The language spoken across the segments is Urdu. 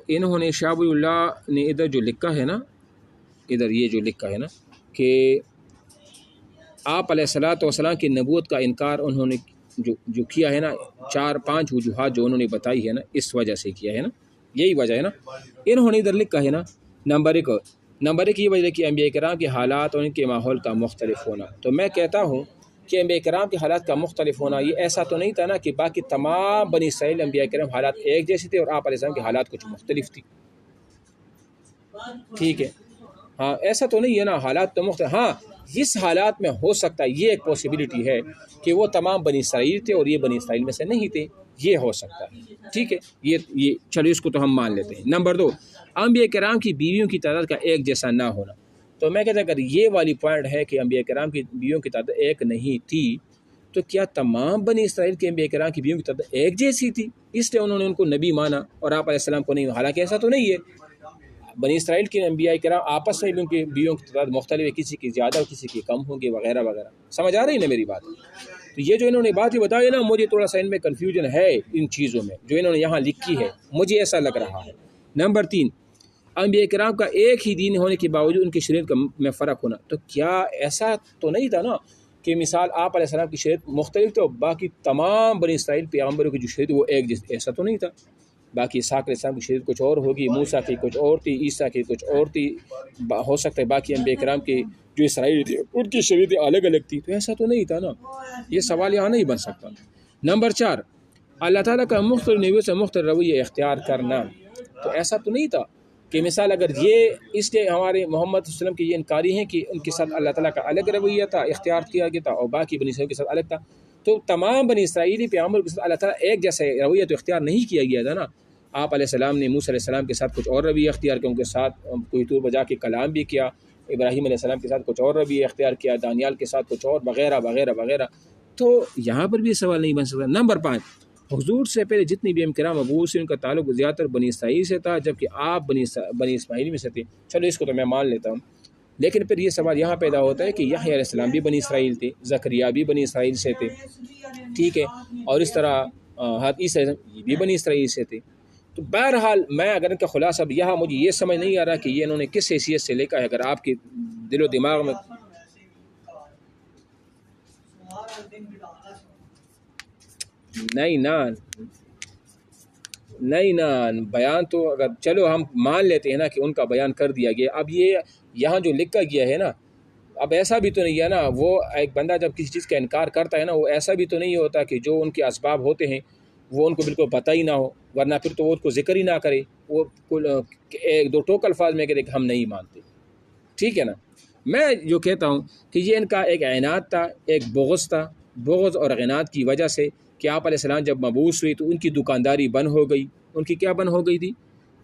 انہوں نے شاہ ولی اللہ نے ادھر جو لکھا ہے نا، ادھر یہ جو لکھا ہے نا کہ آپ علیہ الصلوۃ والسلام کی نبوت کا انکار انہوں نے جو کیا ہے نا، 4-5 وجوہات جو انہوں نے بتائی ہے نا، اس وجہ سے کیا ہے نا، یہی وجہ ہے نا. انہوں نے ادھر لکھا ہے نا، نمبر ایک یہ وجہ کہ انبیاء کرام کے حالات اور ان کے ماحول کا مختلف ہونا. تو میں کہتا ہوں کہ انبیاء کرام کے حالات کا مختلف ہونا یہ ایسا تو نہیں تھا نا کہ باقی تمام بنی اسرائیل انبیاء کرام حالات ایک جیسے تھے اور آپ علیہ السلام کے حالات کچھ مختلف تھی. ٹھیک ہے، ہاں ایسا تو نہیں ہے نا، حالات تو مختلف. ہاں اس حالات میں ہو سکتا ہے، یہ ایک پاسبلٹی ہے کہ وہ تمام بنی اسرائیل تھے اور یہ بنی اسرائیل میں سے نہیں تھے، یہ ہو سکتا ہے. ٹھیک ہے، یہ چلو اس کو تو ہم مان لیتے ہیں. نمبر 2، انبیاء کرام کی بیویوں کی تعداد کا ایک جیسا نہ ہونا. تو میں کہتا اگر یہ والی پوائنٹ ہے کہ انبیاء کرام کی بیویوں کی تعداد ایک نہیں تھی، تو کیا تمام بنی اسرائیل کے انبیاء کرام کی بیویوں کی تعداد ایک جیسی تھی، اس لیے انہوں نے ان کو نبی مانا اور آپ علیہ السلام کو نہیں؟ حالانکہ ایسا تو نہیں ہے. بنی اسرائیل کے انبیاء کرام آپس میں بھی ان کی بیویوں کی تعداد مختلف ہے، کسی کی زیادہ اور کسی کی کم ہوگی وغیرہ وغیرہ. سمجھ آ رہی نا میری بات؟ تو یہ جو انہوں نے بات بتائی نا، مجھے تھوڑا سا ان میں کنفیوژن ہے ان چیزوں میں جو انہوں نے یہاں لکھی ہے، مجھے ایسا لگ رہا ہے. نمبر 3، انبیاء کرام کا ایک ہی دین ہونے کے باوجود ان کی شریعت میں فرق ہونا. تو کیا ایسا تو نہیں تھا نا کہ مثال آپ علیہ السلام کی شریعت مختلف تھی اور باقی تمام بنی اسرائیل پیغمبروں کی جو شریعت وہ ایک جیسی؟ ایسا تو نہیں تھا. باقی اسحاق علیہ السلام کی شریعت کچھ اور ہوگی، موسیٰ کی کچھ اور تھی، عیسیٰ کی کچھ اور تھی، ہو سکتا ہے باقی انبیاء کرام کی جو اسرائیل تھی ان کی شریعتیں الگ الگ تھی. تو ایسا تو نہیں تھا نا، یہ سوال یہاں نہیں بن سکتا. نمبر 4، اللہ تعالیٰ کا مختلف نبیوں سے مختلف رویہ اختیار کرنا. تو ایسا تو نہیں تھا کہ مثال اگر یہ اس لیے ہمارے محمد صلی اللہ علیہ وسلم کی یہ انکاری ہیں کہ ان کے ساتھ اللہ تعالیٰ کا الگ رویہ تھا، اختیار کیا گیا تھا، اور باقی بنی اسرائیل کے ساتھ الگ تھا. تو تمام بنی اسرائیلی پیغمبر کے ساتھ اللہ تعالیٰ ایک جیسے رویہ تو اختیار نہیں کیا گیا تھا نا. آپ علیہ السلام نے موسیٰ علیہ السلام کے ساتھ کچھ اور رویہ اختیار کیا، ان کے ساتھ کوئی طور بجا کے کلام بھی کیا. ابراہیم علیہ السلام کے ساتھ کچھ اور رویہ اختیار کیا، دانیال کے ساتھ کچھ اور وغیرہ وغیرہ وغیرہ. تو یہاں پر بھی سوال نہیں بن سکتا. نمبر 5، حضور سے پہلے جتنی بھی کرام ابو سے ان کا تعلق زیادہ تر بنی اسرائیل سے تھا، جبکہ آپ بنی اسماعیل میں سے تھے. چلو اس کو تو میں مان لیتا ہوں، لیکن پھر یہ سوال یہاں پیدا ہوتا ہے کہ یحییٰ علیہ السلام بھی بنی اسرائیل تھے، زکریا بھی بنی اسرائیل سے تھے، ٹھیک ہے، اور اس طرح عیسیٰ بھی بنی اسرائیل سے تھے. تو بہرحال میں اگر ان کا خلاصہ اب یہاں مجھے یہ سمجھ نہیں آ رہا کہ یہ انہوں نے کس حیثیت سے لکھا ہے. اگر آپ کے دل و دماغ میں نہیں نا بیان تو اگر چلو ہم مان لیتے ہیں نا کہ ان کا بیان کر دیا گیا. اب یہ یہاں جو لکھا گیا ہے نا، اب ایسا بھی تو نہیں ہے نا، وہ ایک بندہ جب کسی چیز کا انکار کرتا ہے نا، وہ ایسا بھی تو نہیں ہوتا کہ جو ان کے اسباب ہوتے ہیں وہ ان کو بالکل پتہ ہی نہ ہو، ورنہ پھر تو وہ اس کو ذکر ہی نہ کرے، وہ ایک دو ٹوک الفاظ میں کہتے کہ ہم نہیں مانتے. ٹھیک ہے نا. میں جو کہتا ہوں کہ یہ ان کا ایک عناد تھا، ایک بغض تھا، بغض اور عناد کی وجہ سے کہ آپ علیہ السلام جب مبعوث ہوئی تو ان کی دکانداری بند ہو گئی. ان کی کیا بند ہو گئی تھی؟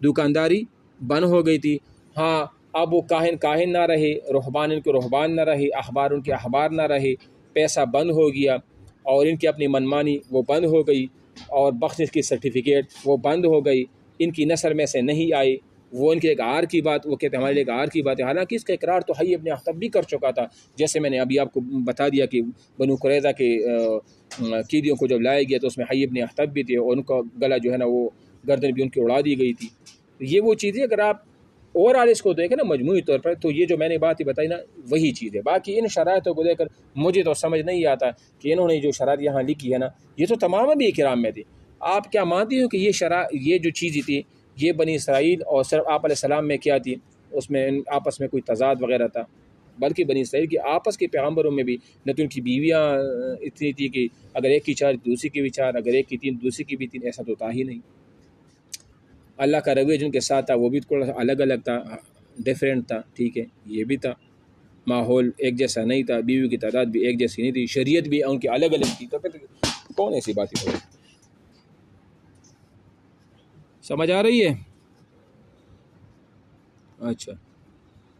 دکانداری بند ہو گئی تھی. ہاں اب وہ کاہن نہ رہے، رہبان ان کے رہبان نہ رہے، احبار ان کے احبار نہ رہے، پیسہ بند ہو گیا، اور ان کی اپنی منمانی وہ بند ہو گئی، اور بخشش کی سرٹیفکیٹ وہ بند ہو گئی، ان کی نسل میں سے نہیں آئی. وہ ان کے ایک عار کی بات، وہ کہتے ہیں ہمارے لیے ایک عار کی بات ہے، حالانکہ اس کا اقرار تو حی ابن اخطب بھی کر چکا تھا. جیسے میں نے ابھی آپ کو بتا دیا کہ بنو قریظہ کے قیدیوں کو جب لایا گیا تو اس میں حی ابن اخطب بھی تھے، اور ان کا گلا جو ہے نا وہ گردن بھی ان کی اڑا دی گئی تھی. یہ وہ چیزیں اگر آپ اور آل اس کو دیکھیں نا مجموعی طور پر، تو یہ جو میں نے بات بتائی نا وہی چیز ہے. باقی ان شرائطوں کو دیکھ کر مجھے تو سمجھ نہیں آتا کہ انہوں نے جو شرائط یہاں لکھی ہے نا، یہ تو تمام بھی کرام میں تھی. آپ کیا مانتے ہو کہ یہ جو چیزیں تھی یہ بنی اسرائیل اور صرف آپ علیہ السلام میں کیا تھی، اس میں آپس میں کوئی تضاد وغیرہ تھا؟ بلکہ بنی اسرائیل کی آپس کے پیغمبروں میں بھی نہ تو ان کی بیویاں اتنی تھی کہ اگر ایک کی چار دوسری کی بھی چار، اگر ایک کی تین دوسری کی بھی تین، ایسا تو تھا ہی نہیں. اللہ کا رویہ جن کے ساتھ تھا وہ بھی تھوڑا سا الگ الگ تھا، ڈیفرنٹ تھا. ٹھیک ہے، یہ بھی تھا، ماحول ایک جیسا نہیں تھا، بیوی کی تعداد بھی ایک جیسی نہیں تھی، شریعت بھی ان کی الگ الگ تھی. تو پھر کون ایسی باتیں ہو رہی؟ سمجھ آ رہی ہے؟ اچھا.